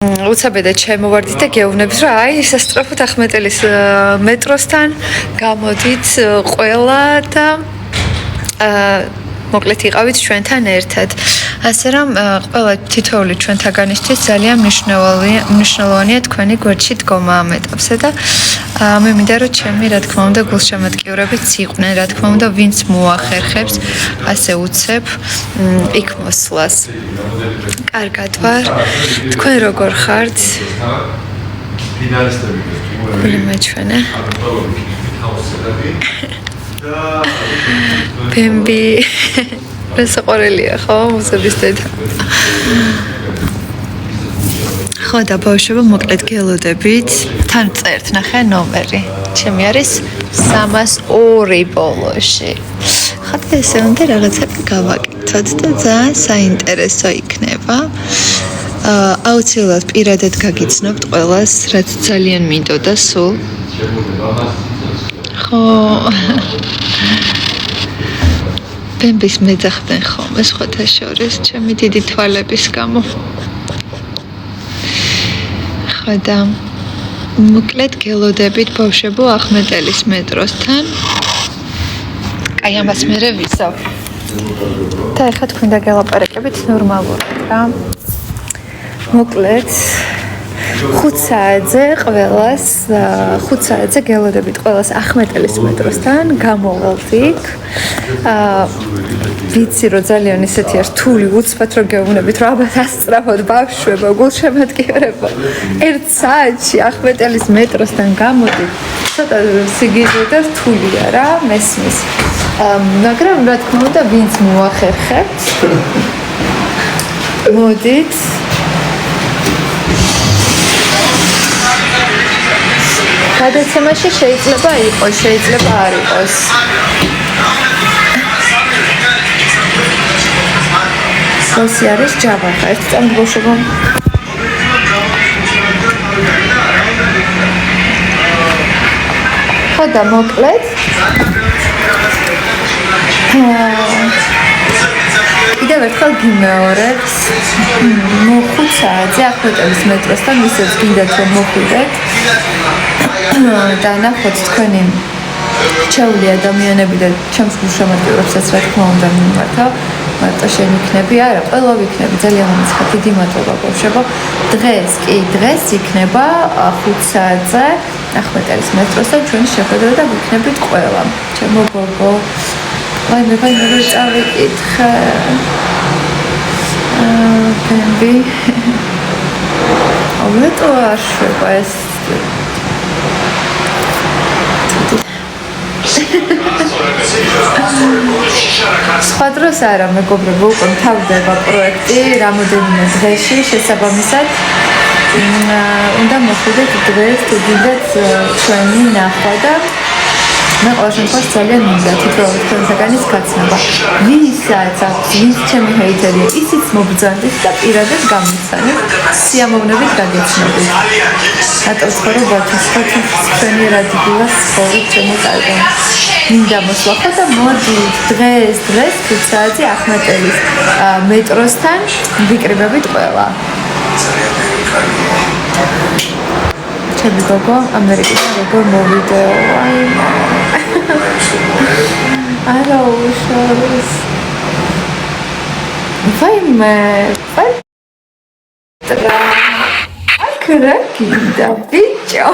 უცებედად შემოვარდით და გეუბნებით, რომ აი სასწრაფოდ ახმეტელის მეტროსთან გამოდით ყველა და მოკლედ იყავით ჩვენთან ერთად. ასე რომ ყველა თითოეული ჩვენთაგანისთვის ძალიან მნიშვნელოვანია თქვენი გვერდში დგომა ამ ეტაპზე და მე მინდა რომ ჩემი რა თქმა უნდა გულშემატკივრებიც იყვნენ, რა თქმა უნდა ვინც მოახერხებს ასე უცებ იქ მოსვლას. კარგად ვარ. თქვენ როგორ ხართ? გული მეჩვენე. ბემბი რასაყურელია ხო მუსების დედა. ხო და ბავშვებო მოკლედ გელოდებით თან წერთ ნახე ნომერი ჩემი არის 302 ბოლოში. ხო და ესე უნდა რაღაცები გავაკეთოთ და ძალიან საინტერესო იქნება. აუცილებლად პირადად გაგიცნობთ ყველას რაც ძალიან მინდოდა სულ. ხო ბემბის მეძახდნენ ხოლმე სხვათა შორის ჩემი დიდი თვალების გამო. ხო და მოკლედ გელოდებით ბავშვებო ახმეტელის მეტროსთან. აი ამას მერე ვიზავ. და ეხლა თქვენ და გელაპარაკებით ნორმალურად რა. მოკლედ 5 საათზე ყველას 5 საათზე გელოდებით ყველას ახმეტელის მეტროსთან გამოვალთ იქ. ვიცი რომ ძალიან ისეთი რთული უცბად რომ გეუბნებით რომ აბა სასწრაფოდ ბავშვებო გულშემატკივრებო 1 საათში ახმეტელის მეტროსთან გამოდით. ცოტა სიგიჟე და რთულია რა მესმის. მაგრამ რა თქმა უნდა ვინც მოახერხებთ მოდით. გადაცემაში შეიძლება იყოს, შეიძლება არ იყოს. მოსი არის ჯავახა, ერთ წამით ბავშვებო. ხო და მოკლედ. კიდევ ერთხელ გიმეორებს. 5 საათზე ახმეტელის მეტროსთან ვისაც გინდათ რომ მოხვიდეთ. და ნახოთ თქვენი რჩეული ადამიანები და ჩემს გულშემატკივრებსაც რა თქმა უნდა მიმართავ. მარტო შენ იქნები არა, ყველა ვიქნები ძალიან მომწონს. დიდი მადლობა ბავშვებო. დღეს იქნება 5 საათზე ახმეტელის მეტროსთან ჩვენი შეხვედრა და ვიქნებით ყველა. ჩემო გოგო. აი მე როგორ წავიკითხე. ბემბი. ომეტო არ შვება ეს სხვა დროს არა მეგობრებო უკვე მთავრდება პროექტი რამოდენიმე დღეში შესაბამისად უნდა მოხვიდეთ დღეს თუ გინდათ ჩვენი ნახვა და მე ყოველ შემთხვევაში ძალიან მინდა თითოეულ თქვენთაგანის გაცნობა. ვისაც აქვს ვინც ჩემი ჰეიტერია ისიც მობრძანდით და პირადად გამიცანეთ სიამოვნებით გაგეცნობით. რატო ცხოვრობთ თქვენი რადიულას ცხოვრით ჩემო კარგო. მინდა მოსვლა ხო და მოდით დღეს 5 საათზე ახმეტელის მეტროსთან ვიკრიბებით ყველა. ჩემი გოგო ამერიკიდან როგორ მოვიდეო აი არა უშავს ვაიმე ტრა აკრაკიდა ბიჭო